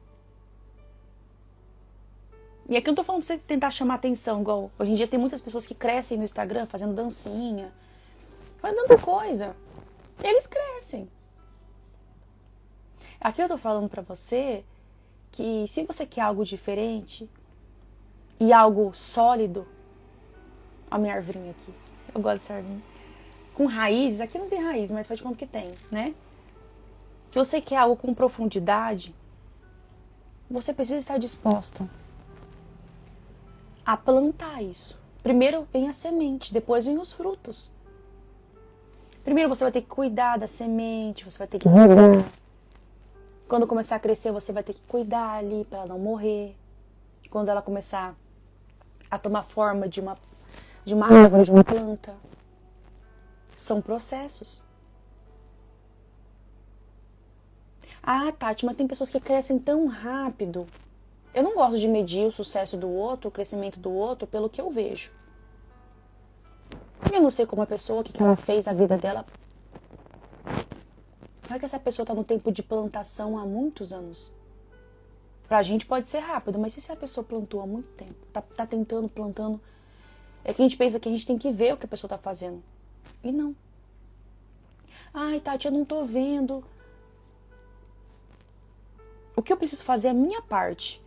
E aqui eu não tô falando pra você tentar chamar atenção, igual hoje em dia tem muitas pessoas que crescem no Instagram fazendo dancinha, fazendo coisa. Eles crescem. Aqui eu tô falando pra você que se você quer algo diferente e algo sólido, a minha arvorinha aqui, eu gosto dessa arvorinha, com raízes, aqui não tem raiz, mas faz de conta que tem, né? Se você quer algo com profundidade, você precisa estar disposta a plantar isso. Primeiro vem a semente, depois vem os frutos. Primeiro você vai ter que cuidar da semente, você vai ter que regar. Quando começar a crescer, você vai ter que cuidar ali para ela não morrer. Quando ela começar a tomar forma de uma árvore, de uma planta. São processos. Ah, Tati, mas tem pessoas que crescem tão rápido. Eu não gosto de medir o sucesso do outro, o crescimento do outro, pelo que eu vejo. Eu não sei como a pessoa, o que ela fez a vida dela. Vai que essa pessoa está no tempo de plantação há muitos anos. Pra gente pode ser rápido, mas se a pessoa plantou há muito tempo, tá tentando, plantando, é que a gente pensa que a gente tem que ver o que a pessoa está fazendo. E não. Ai, Tati, eu não tô vendo. O que eu preciso fazer é a minha parte.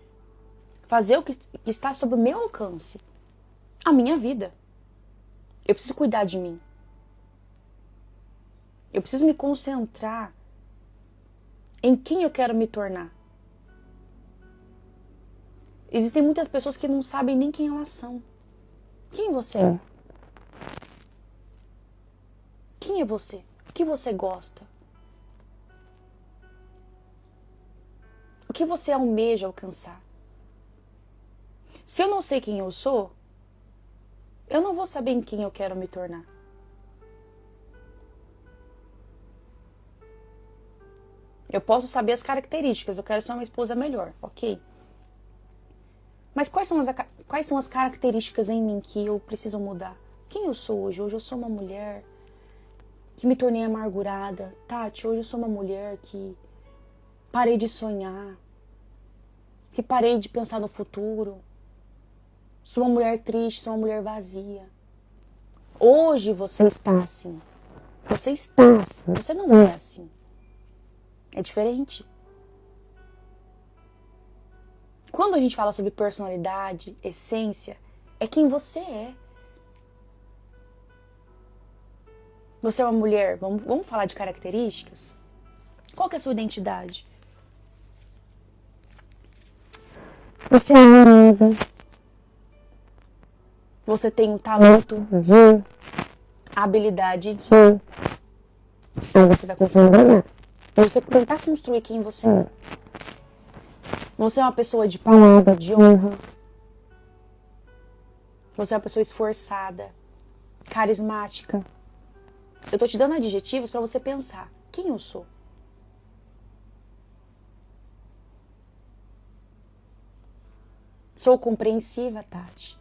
Fazer o que está sob o meu alcance. A minha vida. Eu preciso cuidar de mim. Eu preciso me concentrar em quem eu quero me tornar. Existem muitas pessoas que não sabem nem quem elas são. Quem você é? Quem é você? O que você gosta? O que você almeja alcançar? Se eu não sei quem eu sou, eu não vou saber em quem eu quero me tornar. Eu posso saber as características, eu quero ser uma esposa melhor, ok? Mas quais são as características em mim que eu preciso mudar? Quem eu sou hoje? Hoje eu sou uma mulher que me tornei amargurada. Tati, hoje eu sou uma mulher que parei de sonhar, que parei de pensar no futuro. Sou uma mulher triste, sou uma mulher vazia. Hoje você está assim. Você está assim. Você não é assim. É diferente. Quando a gente fala sobre personalidade, essência, é quem você é. Você é uma mulher, vamos falar de características? Qual que é a sua identidade? Você é amável. Você tem um talento de, a habilidade de. Aí você vai começar a enganar. Você tentar construir quem você é. Você é uma pessoa de palavra, de honra. Você é uma pessoa esforçada, carismática. Eu tô te dando adjetivos para você pensar. Quem eu sou? Sou compreensiva, Tati.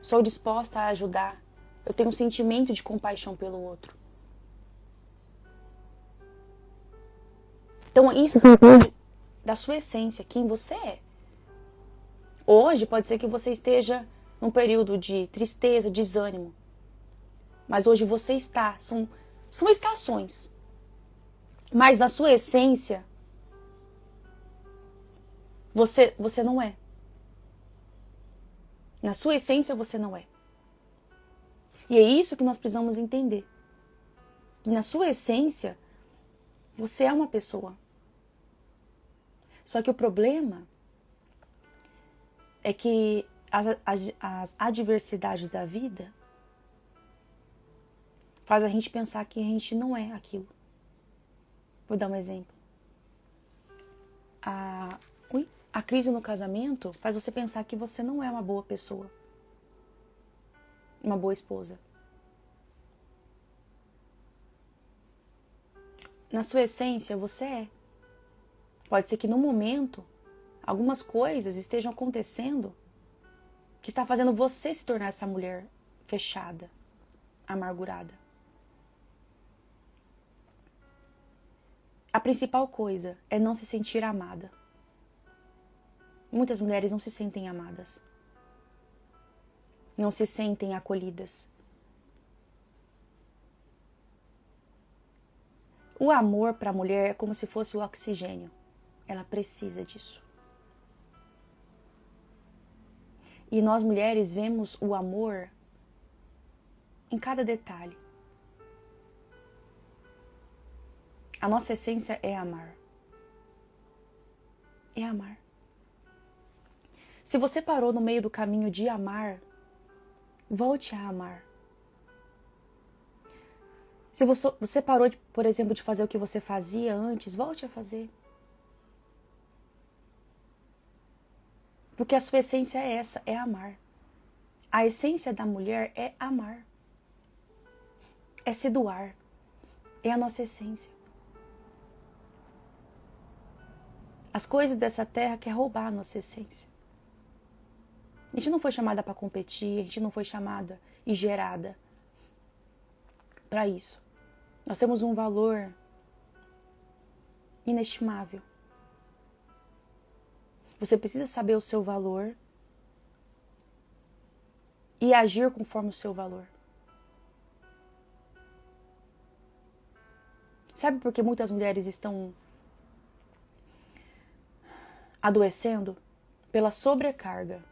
Sou disposta a ajudar. Eu tenho um sentimento de compaixão pelo outro. Então isso faz parte da sua essência, quem você é. Hoje pode ser que você esteja num período de tristeza, desânimo. Mas hoje você está. São estações. Mas na sua essência, você não é. Na sua essência você não é. E é isso que nós precisamos entender. Na sua essência, você é uma pessoa. Só que o problema é que as adversidades da vida faz a gente pensar que a gente não é aquilo. Vou dar um exemplo. A crise no casamento faz você pensar que você não é uma boa pessoa, uma boa esposa. Na sua essência, você é. Pode ser que no momento, algumas coisas estejam acontecendo que está fazendo você se tornar essa mulher fechada, amargurada. A principal coisa é não se sentir amada. Muitas mulheres não se sentem amadas. Não se sentem acolhidas. O amor para a mulher é como se fosse o oxigênio. Ela precisa disso. E nós mulheres vemos o amor em cada detalhe. A nossa essência é amar. É amar. Se você parou no meio do caminho de amar, volte a amar. Se você parou, por exemplo, de fazer o que você fazia antes, volte a fazer. Porque a sua essência é essa, é amar. A essência da mulher é amar. É se doar. É a nossa essência. As coisas dessa terra querem roubar a nossa essência. A gente não foi chamada para competir, a gente não foi chamada e gerada para isso. Nós temos um valor inestimável. Você precisa saber o seu valor e agir conforme o seu valor. Sabe por que muitas mulheres estão adoecendo? Pela sobrecarga.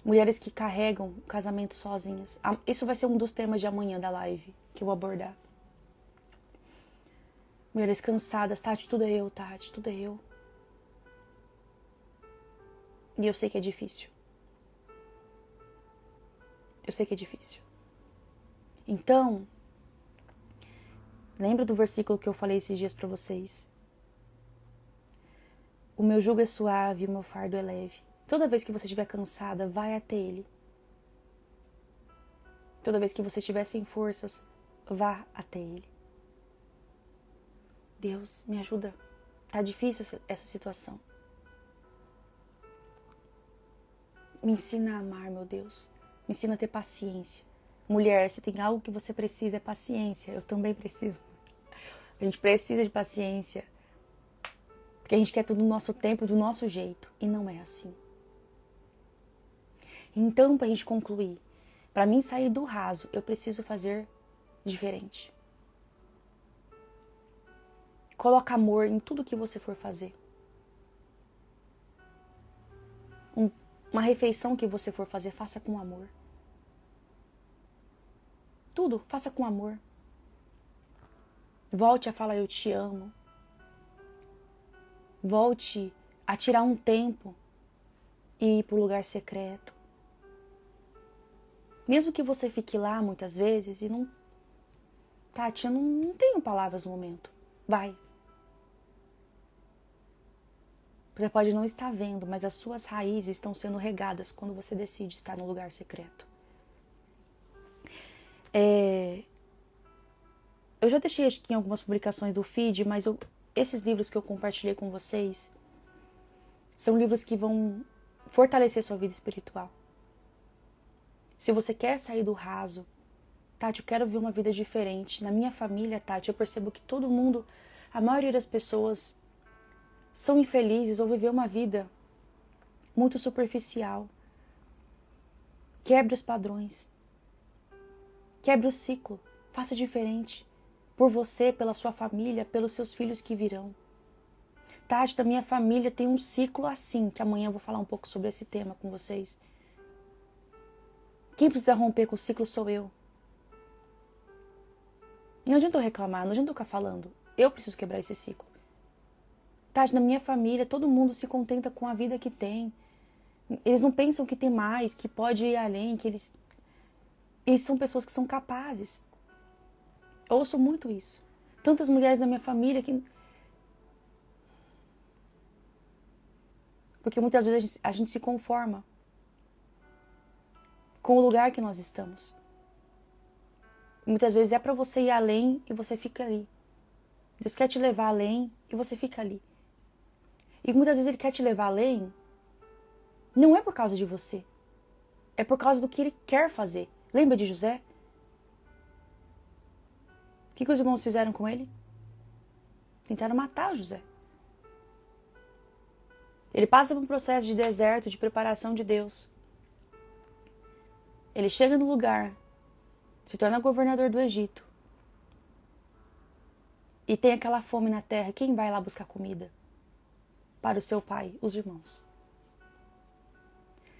Mulheres que carregam o casamento sozinhas. Isso vai ser um dos temas de amanhã da live que eu vou abordar. Mulheres cansadas. Tati, tudo é eu, Tati, tudo é eu. E eu sei que é difícil. Eu sei que é difícil. Então, lembra do versículo que eu falei esses dias para vocês? O meu jugo é suave, o meu fardo é leve. Toda vez que você estiver cansada, vai até Ele. Toda vez que você estiver sem forças, vá até Ele. Deus, me ajuda. Tá difícil essa situação. Me ensina a amar, meu Deus. Me ensina a ter paciência. Mulher, se tem algo que você precisa, é paciência. Eu também preciso. A gente precisa de paciência. Porque a gente quer tudo no nosso tempo, do nosso jeito. E não é assim. Então, para a gente concluir, para mim sair do raso, eu preciso fazer diferente. Coloca amor em tudo que você for fazer. Uma refeição que você for fazer, faça com amor. Tudo, faça com amor. Volte a falar eu te amo. Volte a tirar um tempo e ir para o lugar secreto. Mesmo que você fique lá muitas vezes e não... Tati, eu não tenho palavras no momento. Vai. Você pode não estar vendo, mas as suas raízes estão sendo regadas quando você decide estar no lugar secreto. Eu já deixei aqui em algumas publicações do feed, mas esses livros que eu compartilhei com vocês são livros que vão fortalecer sua vida espiritual. Se você quer sair do raso, Tati, eu quero ver uma vida diferente. Na minha família, Tati, eu percebo que todo mundo, a maioria das pessoas são infelizes ou vivem uma vida muito superficial. Quebre os padrões. Quebre o ciclo. Faça diferente. Por você, pela sua família, pelos seus filhos que virão. Tati, da minha família tem um ciclo assim, que amanhã eu vou falar um pouco sobre esse tema com vocês. Quem precisa romper com o ciclo sou eu. Não adianta eu reclamar, não adianta eu ficar falando. Eu preciso quebrar esse ciclo. Tati, na minha família, todo mundo se contenta com a vida que tem. Eles não pensam que tem mais, que pode ir além, que eles são pessoas que são capazes. Eu ouço muito isso. Tantas mulheres da minha família que... Porque muitas vezes a gente se conforma com o lugar que nós estamos. Muitas vezes é para você ir além e você fica ali. Deus quer te levar além e você fica ali. E muitas vezes Ele quer te levar além, não é por causa de você. É por causa do que Ele quer fazer. Lembra de José? O que os irmãos fizeram com ele? Tentaram matar o José. Ele passa por um processo de deserto, de preparação de Deus. Ele chega no lugar, se torna governador do Egito. E tem aquela fome na terra. Quem vai lá buscar comida? Para o seu pai, os irmãos.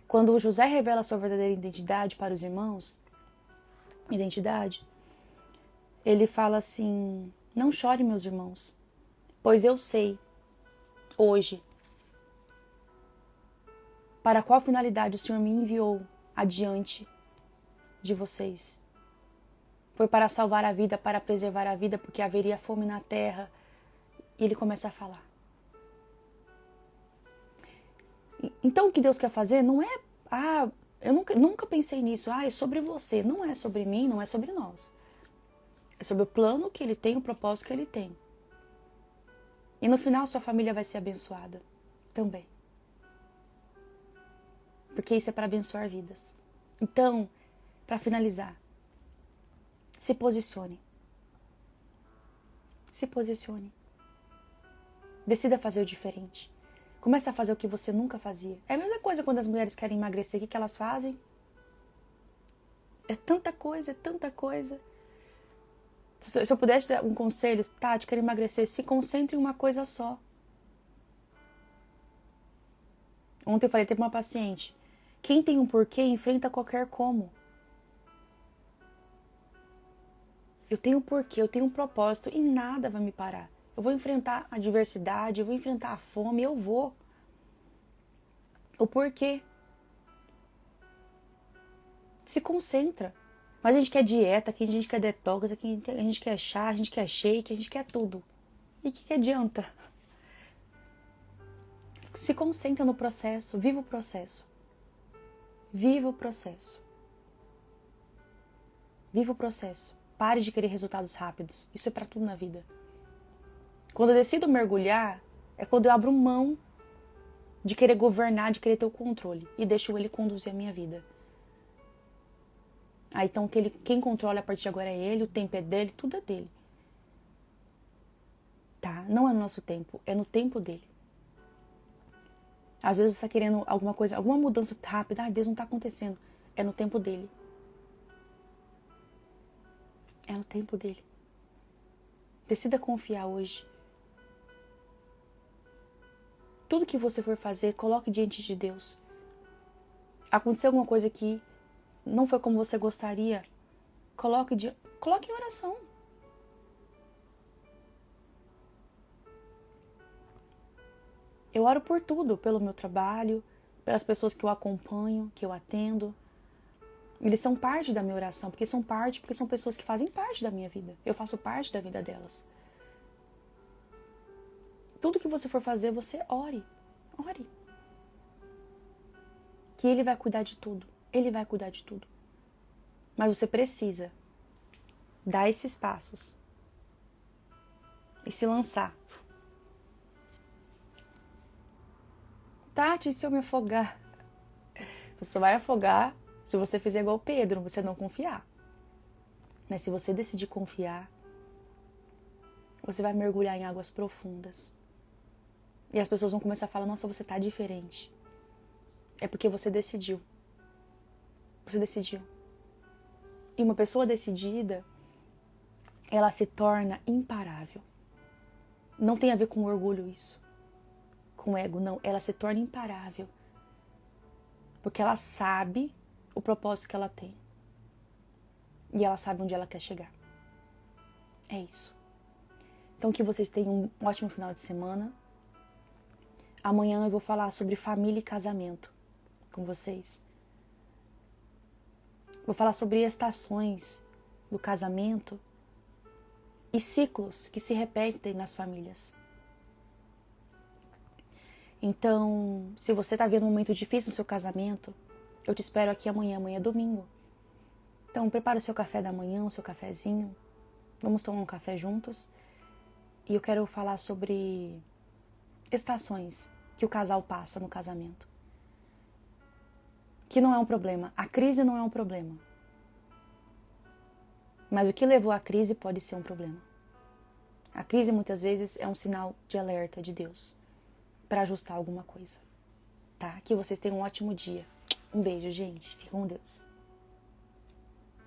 Quando o José revela a sua verdadeira identidade para os irmãos, ele fala assim: não chore, meus irmãos, pois eu sei, hoje, para qual finalidade o Senhor me enviou adiante de vocês. Foi para salvar a vida, para preservar a vida, porque haveria fome na terra. E ele começa a falar. Então o que Deus quer fazer não é... eu nunca pensei nisso. É sobre você. Não é sobre mim, não é sobre nós. É sobre o plano que Ele tem, o propósito que Ele tem. E no final sua família vai ser abençoada também. Porque isso é para abençoar vidas. Então, para finalizar, se posicione. Se posicione. Decida fazer o diferente. Comece a fazer o que você nunca fazia. É a mesma coisa quando as mulheres querem emagrecer. O que elas fazem? É tanta coisa, é tanta coisa. Se eu pudesse dar um conselho, Tati, quero emagrecer, se concentre em uma coisa só. Ontem eu falei, teve uma paciente. Quem tem um porquê enfrenta qualquer como. Eu tenho um porquê, eu tenho um propósito e nada vai me parar. Eu vou enfrentar a adversidade, eu vou enfrentar a fome, eu vou. O porquê. Se concentra. Mas a gente quer dieta, a gente quer detox, a gente quer chá, a gente quer shake, a gente quer tudo. E o que adianta? Se concentra no processo, viva o processo. Viva o processo. Viva o processo. Pare de querer resultados rápidos. Isso é para tudo na vida. Quando eu decido mergulhar, é quando eu abro mão de querer governar, de querer ter o controle. E deixo Ele conduzir a minha vida. Então quem controla a partir de agora é Ele, o tempo é dele, tudo é dele. Tá? Não é no nosso tempo, é no tempo dele. Às vezes você está querendo alguma coisa, alguma mudança rápida. Deus, não está acontecendo. É no tempo dele. É no tempo dele. Decida confiar hoje. Tudo que você for fazer, coloque diante de Deus. Aconteceu alguma coisa que não foi como você gostaria, coloque em oração. Eu oro por tudo, pelo meu trabalho, pelas pessoas que eu acompanho, que eu atendo. Eles são parte da minha oração, porque são pessoas que fazem parte da minha vida. Eu faço parte da vida delas. Tudo que você for fazer, você ore. Ore. Que Ele vai cuidar de tudo. Ele vai cuidar de tudo. Mas você precisa dar esses passos e se lançar. Tati, se eu me afogar? Você só vai afogar se você fizer igual Pedro, você não confiar. Mas se você decidir confiar, você vai mergulhar em águas profundas. E as pessoas vão começar a falar, nossa, você tá diferente. É porque você decidiu. Você decidiu. E uma pessoa decidida, ela se torna imparável. Não tem a ver com orgulho isso. com ego, não. Ela se torna imparável. Porque ela sabe o propósito que ela tem. E ela sabe onde ela quer chegar. É isso. Então que vocês tenham um ótimo final de semana. Amanhã eu vou falar sobre família e casamento com vocês. Vou falar sobre estações do casamento e ciclos que se repetem nas famílias. Então, se você está vendo um momento difícil no seu casamento, eu te espero aqui amanhã. Amanhã é domingo. Então, prepara o seu café da manhã, o seu cafezinho. Vamos tomar um café juntos. E eu quero falar sobre estações que o casal passa no casamento. Que não é um problema. A crise não é um problema. Mas o que levou à crise pode ser um problema. A crise muitas vezes é um sinal de alerta de Deus para ajustar alguma coisa. Tá? Que vocês tenham um ótimo dia. Um beijo, gente. Fiquem com Deus.